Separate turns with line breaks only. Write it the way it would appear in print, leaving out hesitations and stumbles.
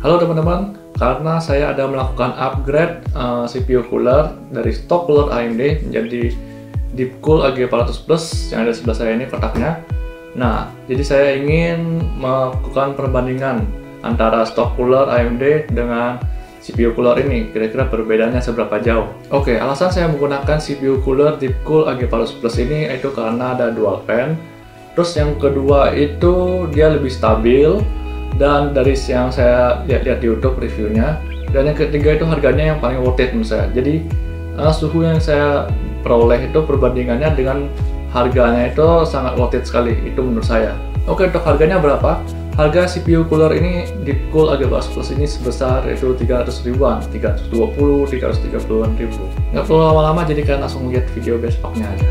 Halo teman-teman, karena saya ada melakukan upgrade CPU cooler dari stok cooler AMD menjadi Deepcool AG400 Plus yang ada di sebelah saya ini kotaknya. Nah, jadi saya ingin melakukan perbandingan antara stok cooler AMD dengan CPU cooler ini, kira-kira perbedaannya seberapa jauh. Oke, alasan saya menggunakan CPU cooler Deepcool AG400 Plus ini itu karena ada dual fan. Terus yang kedua itu dia lebih stabil, dan dari yang saya lihat di YouTube reviewnya. Dan yang ketiga itu harganya yang paling worth it menurut saya. Jadi suhu yang saya peroleh itu perbandingannya dengan harganya itu sangat worth it sekali, itu menurut saya. Oke, untuk harganya berapa? Harga CPU cooler ini Deepcool AG400 Plus ini sebesar itu 300 ribuan, 320, 330 ribu. Nggak perlu lama-lama, jadi kalian langsung lihat video besoknya aja.